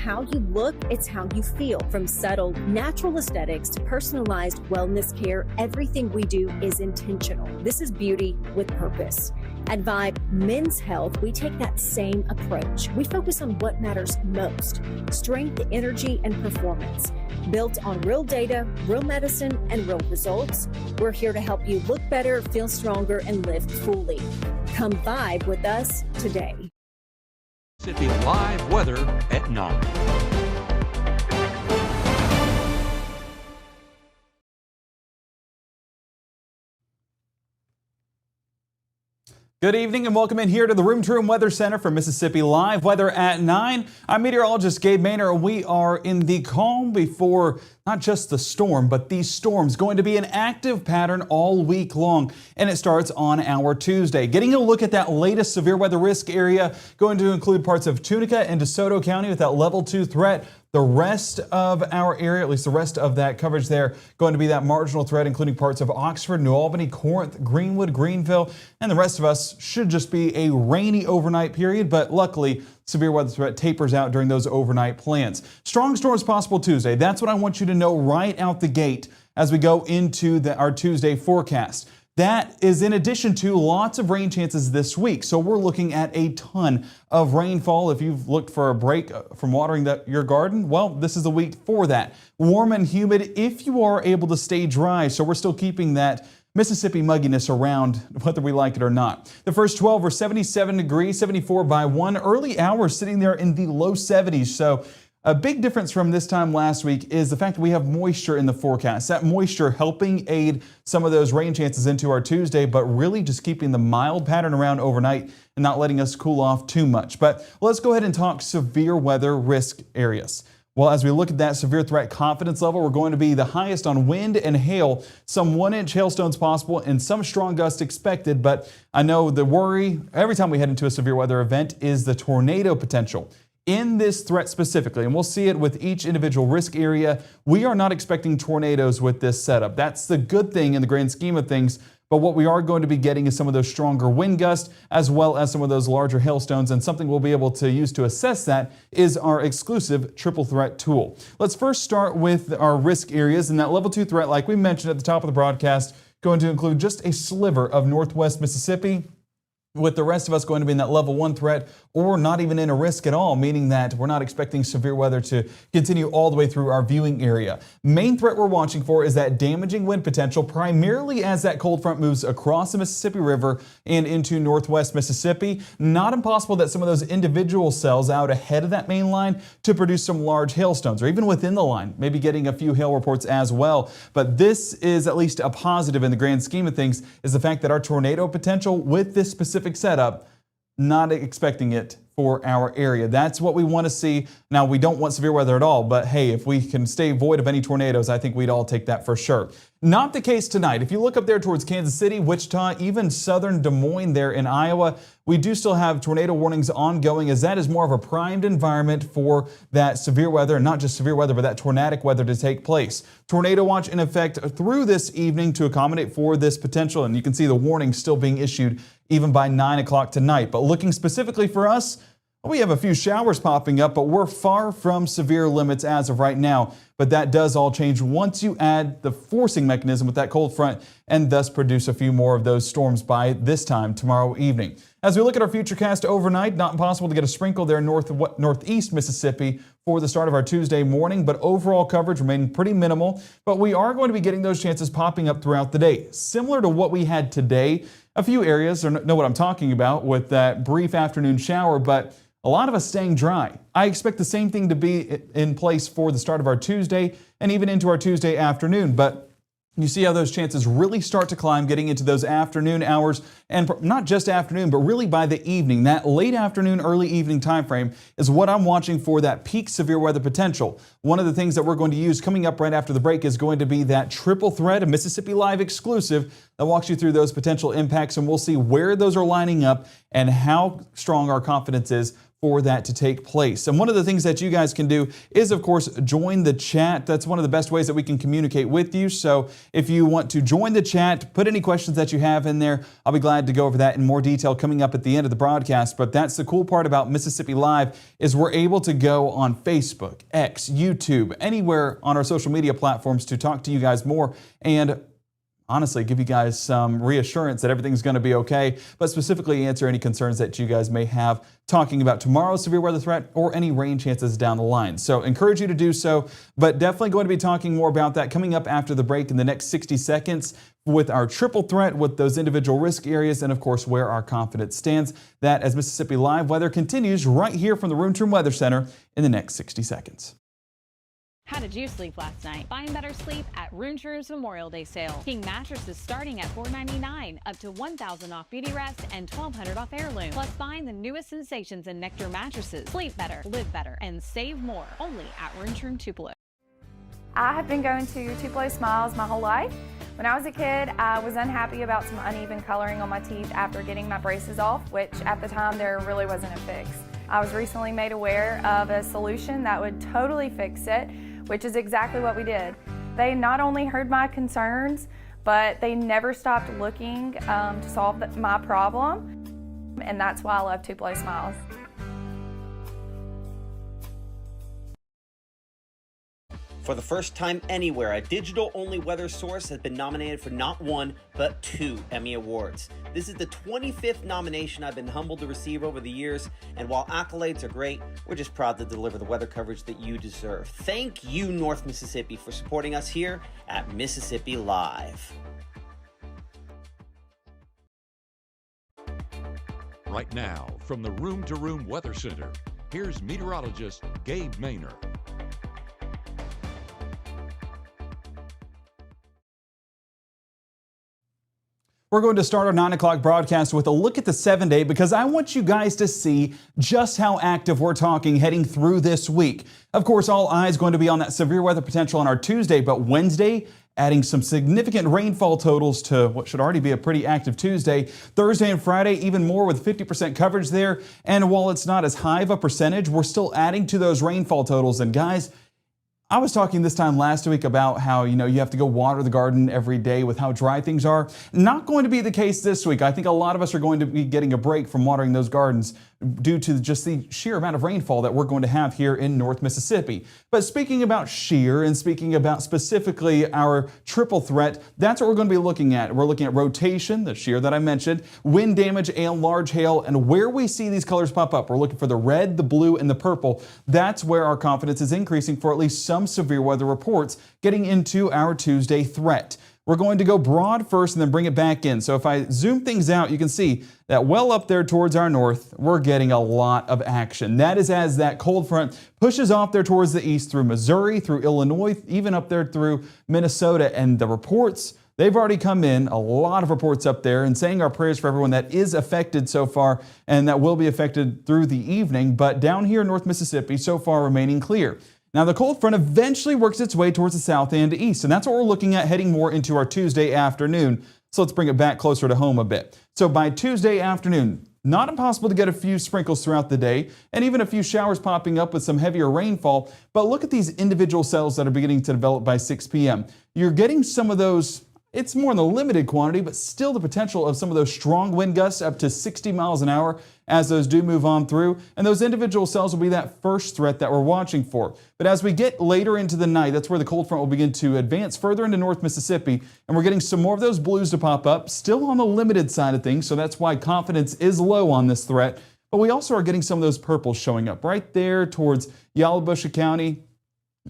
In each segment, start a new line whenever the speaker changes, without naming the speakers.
how you look, it's how you feel. From subtle, natural aesthetics to personalized wellness care, everything we do is intentional. This is beauty with purpose. At Vibe Men's Health, we take that same approach. We focus on what matters most: strength, energy, and performance. Built on real data, real medicine, and real results, we're here to help you look better, feel stronger, and live fully. Come vibe with us today.
Mississippi Live weather at 9.
Good evening and welcome in here to the Room to Room Weather Center for Mississippi Live weather at 9. I'm meteorologist Gabe and we are in the calm before not just the storm, but these storms going to be an active pattern all week long. And it starts on our Tuesday. Getting a look at that latest severe weather risk area, going to include parts of Tunica and DeSoto County with that level 2 threat. The rest of our area, at least the rest of that coverage there, going to be that marginal threat, including parts of Oxford, New Albany, Corinth, Greenwood, Greenville, and the rest of us should just be a rainy overnight period, but luckily severe weather threat tapers out during those overnight plans. Strong storms possible Tuesday. That's what I want you to know right out the gate as we go into our Tuesday forecast. That is in addition to lots of rain chances this week. So we're looking at a ton of rainfall. If you've looked for a break from watering your garden, well, this is the week for that. Warm and humid if you are able to stay dry. So we're still keeping that Mississippi mugginess around whether we like it or not. The first 12 were 77 degrees, 74 by 1. Early hours sitting there in the low 70s. So a big difference from this time last week is the fact that we have moisture in the forecast. That moisture helping aid some of those rain chances into our Tuesday, but really just keeping the mild pattern around overnight and not letting us cool off too much. But let's go ahead and talk severe weather risk areas. Well, as we look at that severe threat confidence level, we're going to be the highest on wind and hail, some 1-inch hailstones possible and some strong gusts expected. But I know the worry every time we head into a severe weather event is the tornado potential. In this threat specifically, and we'll see it with each individual risk area, we are not expecting tornadoes with this setup. That's the good thing in the grand scheme of things. But what we are going to be getting is some of those stronger wind gusts as well as some of those larger hailstones. And something we'll be able to use to assess that is our exclusive triple threat tool. Let's first start with our risk areas. And that level 2 threat, like we mentioned at the top of the broadcast, going to include just a sliver of northwest Mississippi, with the rest of us going to be in that level 1 threat or not even in a risk at all, meaning that we're not expecting severe weather to continue all the way through our viewing area. Main threat we're watching for is that damaging wind potential, primarily as that cold front moves across the Mississippi River and into northwest Mississippi. Not impossible that some of those individual cells out ahead of that main line to produce some large hailstones, or even within the line, maybe getting a few hail reports as well. But this is at least a positive in the grand scheme of things, is the fact that our tornado potential with this specific setup, not expecting it for our area. That's what we want to see. Now, we don't want severe weather at all, but hey, if we can stay void of any tornadoes, I think we'd all take that for sure. Not the case tonight. If you look up there towards Kansas City, Wichita, even southern Des Moines there in Iowa, we do still have tornado warnings ongoing, as that is more of a primed environment for that severe weather, and not just severe weather, but that tornadic weather to take place. Tornado watch in effect through this evening to accommodate for this potential, and you can see the warning still being issued even by 9 o'clock tonight. But looking specifically for us, we have a few showers popping up, but we're far from severe limits as of right now. But that does all change once you add the forcing mechanism with that cold front and thus produce a few more of those storms by this time tomorrow evening. As we look at our futurecast overnight, not impossible to get a sprinkle there in northeast Mississippi for the start of our Tuesday morning, but overall coverage remaining pretty minimal. But we are going to be getting those chances popping up throughout the day. Similar to what we had today, a few areas know what I'm talking about with that brief afternoon shower, but a lot of us staying dry. I expect the same thing to be in place for the start of our Tuesday and even into our Tuesday afternoon. But you see how those chances really start to climb getting into those afternoon hours, and not just afternoon, but really by the evening. That late afternoon, early evening time frame is what I'm watching for that peak severe weather potential. One of the things that we're going to use coming up right after the break is going to be that triple threat, a Mississippi Live exclusive that walks you through those potential impacts, and we'll see where those are lining up and how strong our confidence is for that to take place. And one of the things that you guys can do is, of course, join the chat. That's one of the best ways that we can communicate with you. So if you want to join the chat, put any questions that you have in there. I'll be glad to go over that in more detail coming up at the end of the broadcast. But that's the cool part about Mississippi Live is we're able to go on Facebook, X, YouTube, anywhere on our social media platforms to talk to you guys more and honestly give you guys some reassurance that everything's going to be okay, but specifically answer any concerns that you guys may have talking about tomorrow's severe weather threat or any rain chances down the line. So encourage you to do so, but definitely going to be talking more about that coming up after the break in the next 60 seconds with our triple threat, with those individual risk areas, and of course where our confidence stands. That as Mississippi Live Weather continues right here from the Room to Room Weather Center in the next 60 seconds.
How did you sleep last night? Find better sleep at Room to Room's Memorial Day sale. King mattresses starting at $4.99, up to $1,000 off Beauty Rest and $1,200 off Heirloom. Plus, find the newest sensations in Nectar mattresses. Sleep better, live better, and save more. Only at Room to Room Tupelo.
I have been going to Tupelo Smiles my whole life. When I was a kid, I was unhappy about some uneven coloring on my teeth after getting my braces off, which at the time there really wasn't a fix. I was recently made aware of a solution that would totally fix it, which is exactly what we did. They not only heard my concerns, but they never stopped looking to solve my problem, and that's why I love Tupelo Smiles.
For the first time anywhere, a digital-only weather source has been nominated for not one, but 2 Emmy Awards. This is the 25th nomination I've been humbled to receive over the years, and while accolades are great, we're just proud to deliver the weather coverage that you deserve. Thank you, North Mississippi, for supporting us here at Mississippi Live.
Right now, from the Room to Room Weather Center, here's meteorologist Gabe Maynor.
We're going to start our 9 o'clock broadcast with a look at the 7-day because I want you guys to see just how active we're talking heading through this week. Of course, all eyes going to be on that severe weather potential on our Tuesday, but Wednesday, adding some significant rainfall totals to what should already be a pretty active Tuesday. Thursday and Friday, even more with 50% coverage there. And while it's not as high of a percentage, we're still adding to those rainfall totals. And guys, I was talking this time last week about how, you have to go water the garden every day with how dry things are. Not going to be the case this week. I think a lot of us are going to be getting a break from watering those gardens due to just the sheer amount of rainfall that we're going to have here in North Mississippi. But speaking about sheer and speaking about specifically our triple threat, that's what we're going to be looking at. We're looking at rotation, the sheer that I mentioned, wind damage and large hail, and where we see these colors pop up. We're looking for the red, the blue, and the purple. That's where our confidence is increasing for at least some severe weather reports getting into our Tuesday threat. We're going to go broad first and then bring it back in. So if I zoom things out, you can see that well up there towards our north, we're getting a lot of action. That is as that cold front pushes off there towards the east through Missouri, through Illinois, even up there through Minnesota. And the reports, they've already come in, a lot of reports up there, and saying our prayers for everyone that is affected so far and that will be affected through the evening. But down here in North Mississippi, so far remaining clear. Now, the cold front eventually works its way towards the south and east, and that's what we're looking at heading more into our Tuesday afternoon. So let's bring it back closer to home a bit. So by Tuesday afternoon, not impossible to get a few sprinkles throughout the day and even a few showers popping up with some heavier rainfall. But look at these individual cells that are beginning to develop by 6 p.m. You're getting some of those. It's more in the limited quantity, but still the potential of some of those strong wind gusts up to 60 miles an hour as those do move on through. And those individual cells will be that first threat that we're watching for. But as we get later into the night, that's where the cold front will begin to advance further into North Mississippi. And we're getting some more of those blues to pop up, still on the limited side of things. So that's why confidence is low on this threat. But we also are getting some of those purples showing up right there towards Yalobusha County.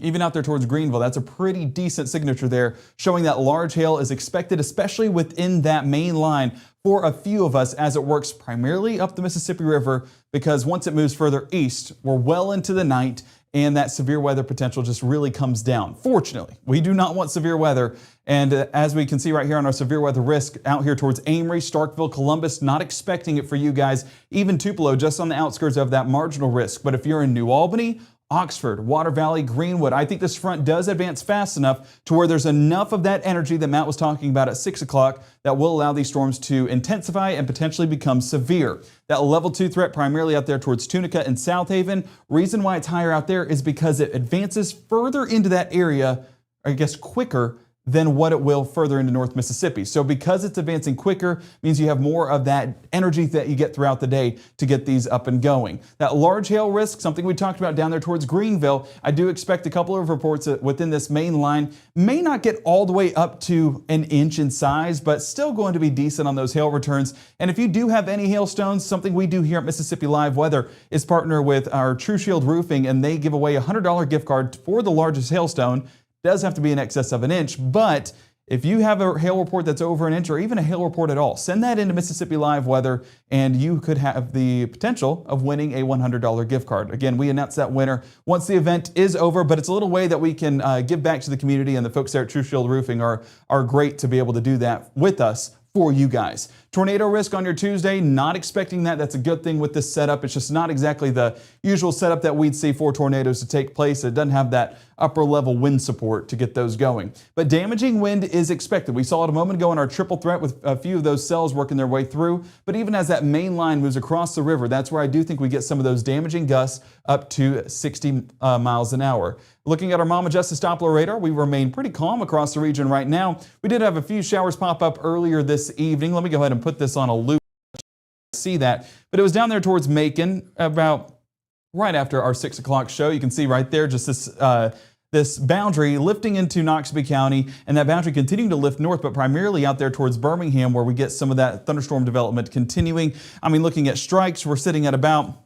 Even out there towards Greenville, that's a pretty decent signature there, showing that large hail is expected, especially within that main line for a few of us as it works primarily up the Mississippi River, because once it moves further east, we're well into the night and that severe weather potential just really comes down. Fortunately, we do not want severe weather. And as we can see right here on our severe weather risk out here towards Amory, Starkville, Columbus, not expecting it for you guys, even Tupelo, just on the outskirts of that marginal risk. But if you're in New Albany, Oxford, Water Valley, Greenwood. I think this front does advance fast enough to where there's enough of that energy that Matt was talking about at 6 o'clock that will allow these storms to intensify and potentially become severe. That level 2 threat primarily out there towards Tunica and South Haven. Reason why it's higher out there is because it advances further into that area, I guess quicker than what it will further into North Mississippi. So because it's advancing quicker means you have more of that energy that you get throughout the day to get these up and going. That large hail risk, something we talked about down there towards Greenville, I do expect a couple of reports within this main line may not get all the way up to an inch in size, but still going to be decent on those hail returns. And if you do have any hailstones, something we do here at Mississippi Live Weather is partner with our True Shield Roofing, and they give away a $100 gift card for the largest hailstone. Does have to be in excess of an inch, but if you have a hail report that's over an inch or even a hail report at all, send that into Mississippi Live Weather and you could have the potential of winning a $100 gift card. Again, we announce that winner once the event is over, but it's a little way that we can give back to the community, and the folks there at True Shield Roofing are great to be able to do that with us for you guys. Tornado risk on your Tuesday, not expecting that. That's a good thing with this setup. It's just not exactly the usual setup that we'd see for tornadoes to take place. It doesn't have that upper level wind support to get those going. But damaging wind is expected. We saw it a moment ago in our triple threat with a few of those cells working their way through. But even as that main line moves across the river, that's where I do think we get some of those damaging gusts up to 60 miles an hour. Looking at our Mama Justice Doppler radar, we remain pretty calm across the region right now. We did have a few showers pop up earlier this evening. Let me go ahead and put this on a loop. See that, but it was down there towards Macon about right after our 6 o'clock show. You can see right there just this boundary lifting into Noxubee County, and that boundary continuing to lift north, but primarily out there towards Birmingham, where we get some of that thunderstorm development continuing. I mean, looking at strikes, we're sitting at about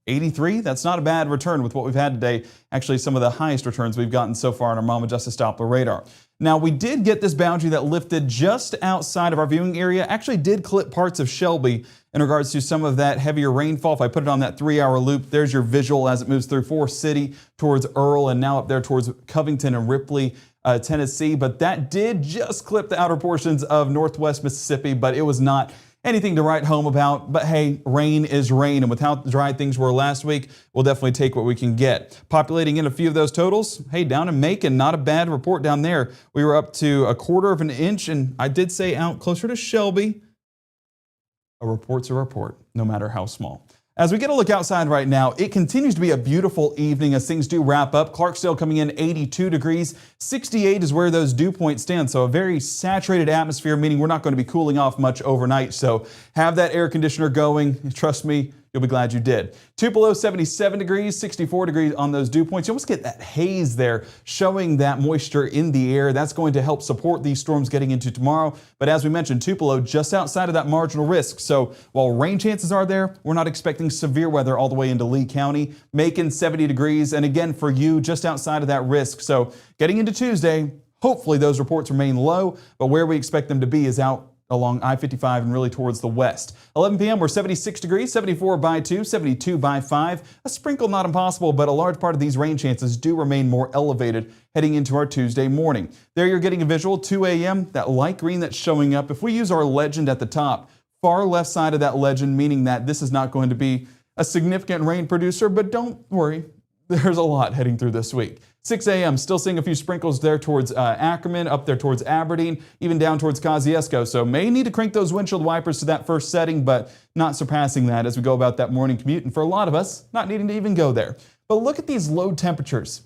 83. That's not a bad return with what we've had today. Actually, some of the highest returns we've gotten so far on our Mama Justice Doppler radar. Now, we did get this boundary that lifted just outside of our viewing area. Actually did clip parts of Shelby in regards to some of that heavier rainfall. If I put it on that 3-hour loop, there's your visual as it moves through Forest City towards Earl and now up there towards Covington and Ripley, Tennessee. But that did just clip the outer portions of Northwest Mississippi, but it was not anything to write home about. But hey, rain is rain, and with how dry things were last week, we'll definitely take what we can get. Populating in a few of those totals, hey, down in Macon, not a bad report down there. We were up to 1/4 of an inch, and I did say out closer to Shelby, a report's a report, no matter how small. As we get a look outside right now, it continues to be a beautiful evening as things do wrap up. Clarksdale coming in 82 degrees. 68 is where those dew points stand. So a very saturated atmosphere, meaning we're not going to be cooling off much overnight. So have that air conditioner going. Trust me, you'll be glad you did. Tupelo, 77 degrees, 64 degrees on those dew points. You almost get that haze there showing that moisture in the air. That's going to help support these storms getting into tomorrow. But as we mentioned, Tupelo just outside of that marginal risk. So while rain chances are there, we're not expecting severe weather all the way into Lee County. Macon, 70 degrees. And again, for you, just outside of that risk. So getting into Tuesday, hopefully those reports remain low, but where we expect them to be is out along I-55 and really towards the west. 11 p.m. we're 76 degrees, 74 by 2, 72 by 5. A sprinkle not impossible, but a large part of these rain chances do remain more elevated heading into our Tuesday morning. There you're getting a visual, 2 a.m., that light green that's showing up. If we use our legend at the top, far left side of that legend, meaning that this is not going to be a significant rain producer, but don't worry, there's a lot heading through this week. 6 a.m. still seeing a few sprinkles there towards Ackerman, up there towards Aberdeen, even down towards Kosciuszko. So may need to crank those windshield wipers to that first setting, but not surpassing that as we go about that morning commute. And for a lot of us, not needing to even go there. But look at these low temperatures.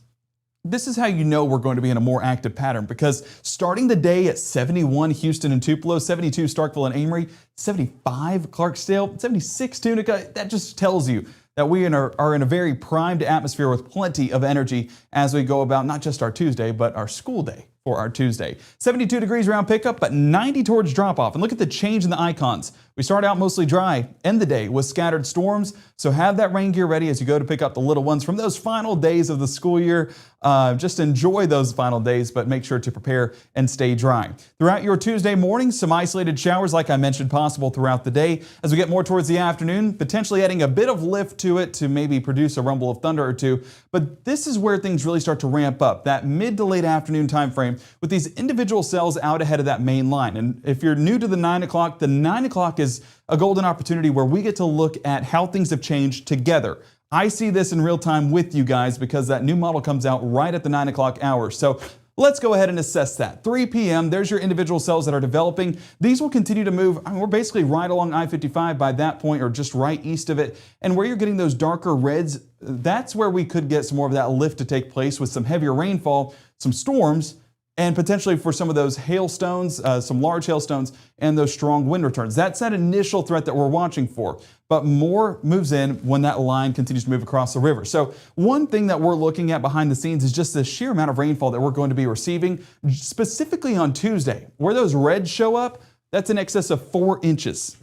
This is how you know we're going to be in a more active pattern, because starting the day at 71 Houston and Tupelo, 72 Starkville and Amory, 75 Clarksdale, 76 Tunica, that just tells you that we are in a very primed atmosphere with plenty of energy as we go about not just our Tuesday, but our school day for our Tuesday. 72 degrees around pickup, but 90 towards drop-off. And look at the change in the icons. We start out mostly dry, end the day with scattered storms, so have that rain gear ready as you go to pick up the little ones from those final days of the school year. Just enjoy those final days, but make sure to prepare and stay dry. Throughout your Tuesday morning, some isolated showers, like I mentioned, possible throughout the day. As we get more towards the afternoon, potentially adding a bit of lift to it to maybe produce a rumble of thunder or two. But this is where things really start to ramp up, that mid to late afternoon time frame with these individual cells out ahead of that main line. And if you're new to the 9 o'clock, the 9 o'clock is a golden opportunity where we get to look at how things have changed together. I see this in real time with you guys because that new model comes out right at the 9 o'clock hour. So let's go ahead and assess that. 3 p.m., there's your individual cells that are developing. These will continue to move. I mean, we're basically right along I-55 by that point, or just right east of it. And where you're getting those darker reds, that's where we could get some more of that lift to take place with some heavier rainfall, some storms, and potentially for some of those hailstones, some large hailstones, and those strong wind returns. That's that initial threat that we're watching for. But more moves in when that line continues to move across the river. So one thing that we're looking at behind the scenes is just the sheer amount of rainfall that we're going to be receiving, specifically on Tuesday. Where those reds show up, that's in excess of 4 inches.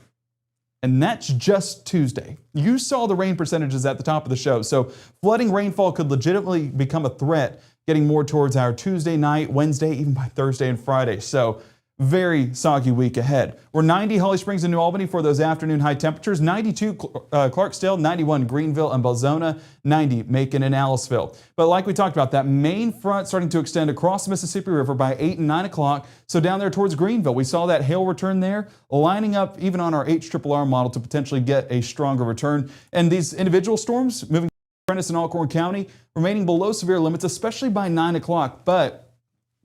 And that's just Tuesday. You saw the rain percentages at the top of the show. So flooding rainfall could legitimately become a threat getting more towards our Tuesday night, Wednesday, even by Thursday and Friday. So very soggy week ahead. We're 90 Holly Springs and New Albany for those afternoon high temperatures, 92 Clarksdale, 91 Greenville and Belzona, 90 Macon and Aliceville. But like we talked about, that main front starting to extend across the Mississippi River by 8 and 9 o'clock. So down there towards Greenville, we saw that hail return there, lining up even on our HRRR model to potentially get a stronger return. And these individual storms moving Prentiss and Alcorn County remaining below severe limits, especially by 9 o'clock. But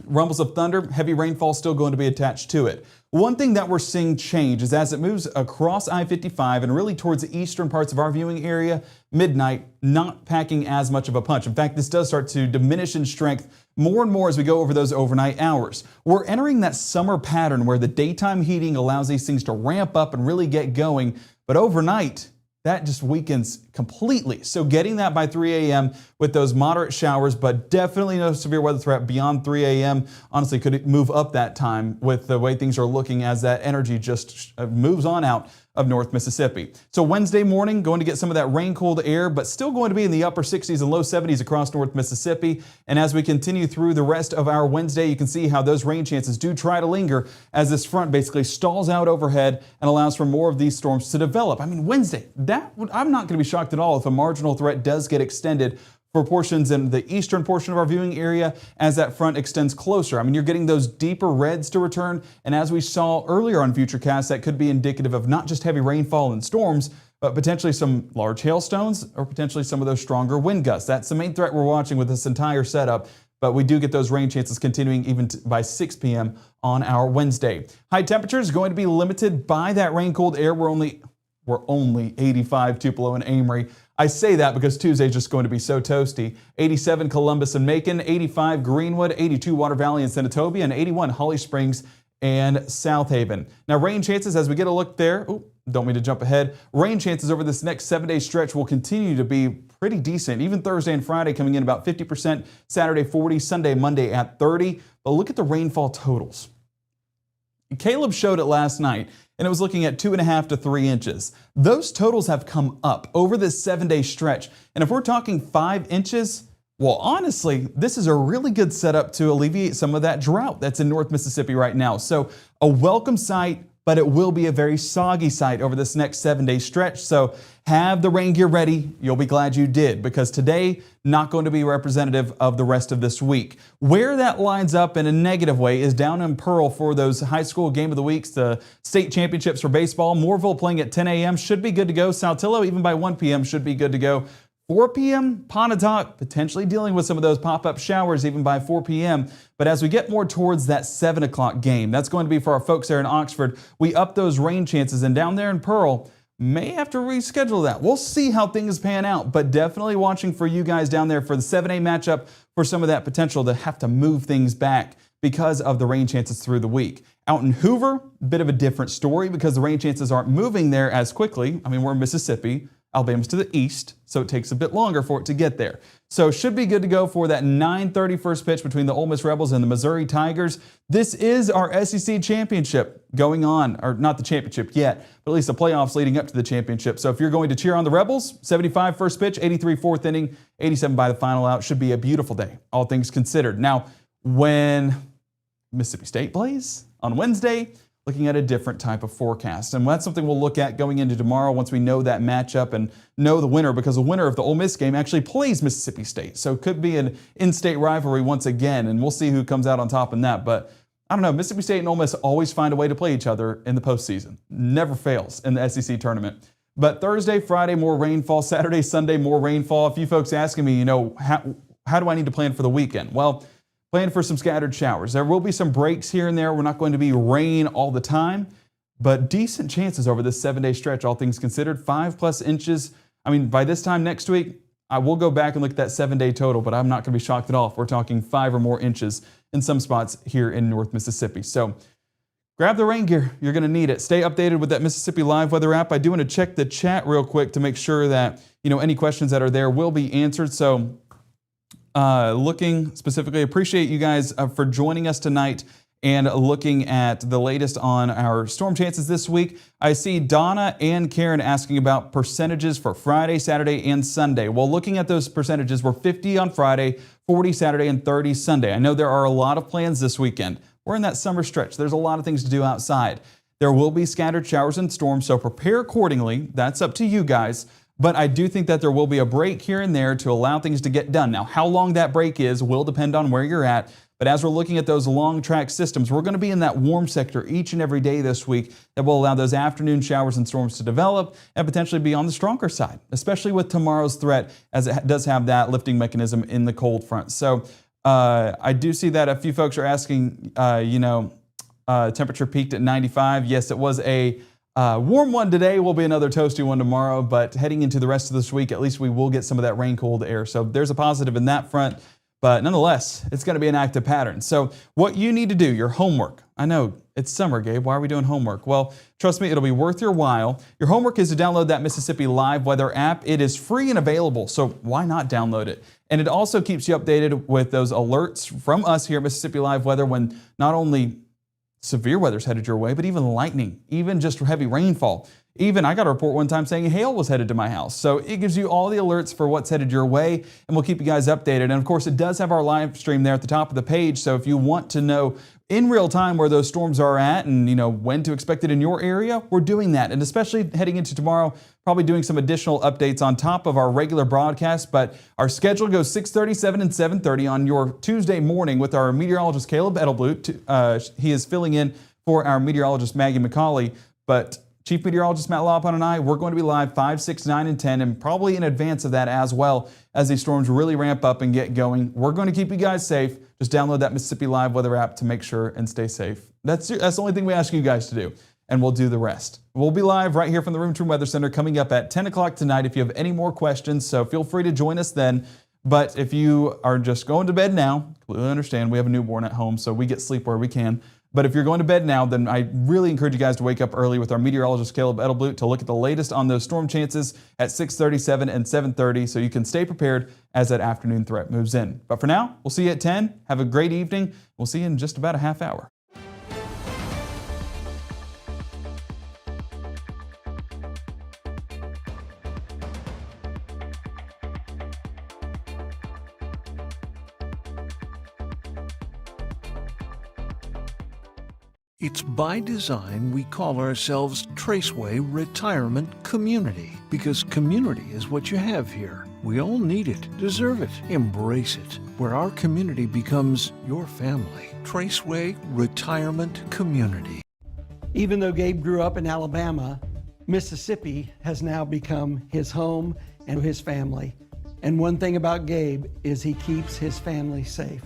rumbles of thunder, heavy rainfall still going to be attached to it. One thing that we're seeing change is as it moves across I-55 and really towards the eastern parts of our viewing area, midnight, not packing as much of a punch. In fact, this does start to diminish in strength more and more as we go over those overnight hours. We're entering that summer pattern where the daytime heating allows these things to ramp up and really get going, but overnight, that just weakens completely. So getting that by 3 a.m. with those moderate showers, but definitely no severe weather threat beyond 3 a.m. Honestly, could it move up that time with the way things are looking as that energy just moves on out of North Mississippi. So Wednesday morning, going to get some of that rain-cooled air, but still going to be in the upper 60s and low 70s across North Mississippi. And as we continue through the rest of our Wednesday, you can see how those rain chances do try to linger as this front basically stalls out overhead and allows for more of these storms to develop. I mean, Wednesday, I'm not going to be shocked at all if a marginal threat does get extended for portions in the eastern portion of our viewing area as that front extends closer. I mean, you're getting those deeper reds to return, and as we saw earlier on Futurecast, that could be indicative of not just heavy rainfall and storms, but potentially some large hailstones or potentially some of those stronger wind gusts. That's the main threat we're watching with this entire setup, but we do get those rain chances continuing even by 6 p.m. on our Wednesday. High temperatures going to be limited by that rain-cooled air. We're only 85 Tupelo and Amory. I say that because Tuesday is just going to be so toasty. 87 Columbus and Macon, 85 Greenwood, 82 Water Valley and Senatobia, and 81 Holly Springs and South Haven. Now rain chances as we get a look there, don't mean to jump ahead, rain chances over this next 7-day stretch will continue to be pretty decent. Even Thursday and Friday coming in about 50%, Saturday 40, Sunday, Monday at 30. But look at the rainfall totals. Caleb showed it last night, and it was looking at 2.5 to 3 inches. Those totals have come up over this 7-day stretch. And if we're talking 5 inches, well, honestly, this is a really good setup to alleviate some of that drought that's in North Mississippi right now. So a welcome sight, but it will be a very soggy sight over this next 7-day stretch. So have the rain gear ready. You'll be glad you did, because today, not going to be representative of the rest of this week. Where that lines up in a negative way is down in Pearl for those high school game of the weeks, the state championships for baseball. Moorville playing at 10 a.m. should be good to go. Saltillo, even by 1 p.m. should be good to go. 4 p.m., Pontotoc potentially dealing with some of those pop-up showers even by 4 p.m. But as we get more towards that 7 o'clock game, that's going to be for our folks there in Oxford. We up those rain chances, and down there in Pearl, may have to reschedule that. We'll see how things pan out, but definitely watching for you guys down there for the 7A matchup for some of that potential to have to move things back because of the rain chances through the week. Out in Hoover, bit of a different story because the rain chances aren't moving there as quickly. I mean, we're in Mississippi. Alabama's to the east, so it takes a bit longer for it to get there. So should be good to go for that 9:30 first pitch between the Ole Miss Rebels and the Missouri Tigers. This is our SEC championship going on, or not the championship yet, but at least the playoffs leading up to the championship. So if you're going to cheer on the Rebels, 75 first pitch, 83 fourth inning, 87 by the final out. Should be a beautiful day, all things considered. Now, when Mississippi State plays on Wednesday, looking at a different type of forecast. And that's something we'll look at going into tomorrow once we know that matchup and know the winner, because the winner of the Ole Miss game actually plays Mississippi State. So it could be an in-state rivalry once again, and we'll see who comes out on top in that. But I don't know, Mississippi State and Ole Miss always find a way to play each other in the postseason. Never fails in the SEC tournament. But Thursday, Friday, more rainfall. Saturday, Sunday, more rainfall. A few folks asking me, how do I need to plan for the weekend? Well, plan for some scattered showers. There will be some breaks here and there. We're not going to be rain all the time, but decent chances over this 7-day stretch, all things considered. 5+ inches. I mean, by this time next week, I will go back and look at that 7-day total, but I'm not going to be shocked at all if we're talking 5 or more inches in some spots here in North Mississippi. So grab the rain gear. You're going to need it. Stay updated with that Mississippi Live weather app. I do want to check the chat real quick to make sure that, any questions that are there will be answered. So looking specifically, appreciate you guys for joining us tonight and looking at the latest on our storm chances this week. I see Donna and Karen asking about percentages for Friday, Saturday, and Sunday. Well, looking at those percentages, we're 50 on Friday, 40 Saturday, and 30 Sunday. I know there are a lot of plans this weekend. We're in that summer stretch. There's a lot of things to do outside. There will be scattered showers and storms, so prepare accordingly. That's up to you guys. But I do think that there will be a break here and there to allow things to get done. Now, how long that break is will depend on where you're at. But as we're looking at those long track systems, we're going to be in that warm sector each and every day this week that will allow those afternoon showers and storms to develop and potentially be on the stronger side, especially with tomorrow's threat, as it does have that lifting mechanism in the cold front. So I do see that a few folks are asking, temperature peaked at 95. Yes, it was a warm one today. Will be another toasty one tomorrow, but heading into the rest of this week, at least we will get some of that rain-cooled air. So there's a positive in that front. But nonetheless, it's going to be an active pattern. So what you need to do, your homework. I know it's summer, Gabe. Why are we doing homework? Well, trust me, it'll be worth your while. Your homework is to download that Mississippi Live weather app. It is free and available, so why not download it? And it also keeps you updated with those alerts from us here at Mississippi Live Weather when not only severe weather's headed your way, but even lightning, even just heavy rainfall. Even I got a report one time saying hail was headed to my house. So it gives you all the alerts for what's headed your way, and we'll keep you guys updated. And of course, it does have our live stream there at the top of the page. So if you want to know in real time where those storms are at and when to expect it in your area, we're doing that. And especially heading into tomorrow, probably doing some additional updates on top of our regular broadcast. But our schedule goes 6:30, 7, and 7:30 on your Tuesday morning with our meteorologist Caleb Edelblut. He is filling in for our meteorologist Maggie McCauley. But Chief Meteorologist Matt Loppon and I, we're going to be live 5, 6, 9, and 10, and probably in advance of that as well as these storms really ramp up and get going. We're going to keep you guys safe. Just download that Mississippi Live weather app to make sure and stay safe. That's the only thing we ask you guys to do, and we'll do the rest. We'll be live right here from the Room to Room Weather Center coming up at 10 o'clock tonight if you have any more questions, so feel free to join us then. But if you are just going to bed now, completely understand, we have a newborn at home, so we get sleep where we can. But if you're going to bed now, then I really encourage you guys to wake up early with our meteorologist Caleb Edelblut to look at the latest on those storm chances at 6:30, 7, and 7:30 so you can stay prepared as that afternoon threat moves in. But for now, we'll see you at 10. Have a great evening. We'll see you in just about a half hour.
It's by design we call ourselves Traceway Retirement Community, because community is what you have here. We all need it, deserve it, embrace it, where our community becomes your family. Traceway Retirement Community.
Even though Gabe grew up in Alabama, Mississippi has now become his home and his family. And one thing about Gabe is he keeps his family safe.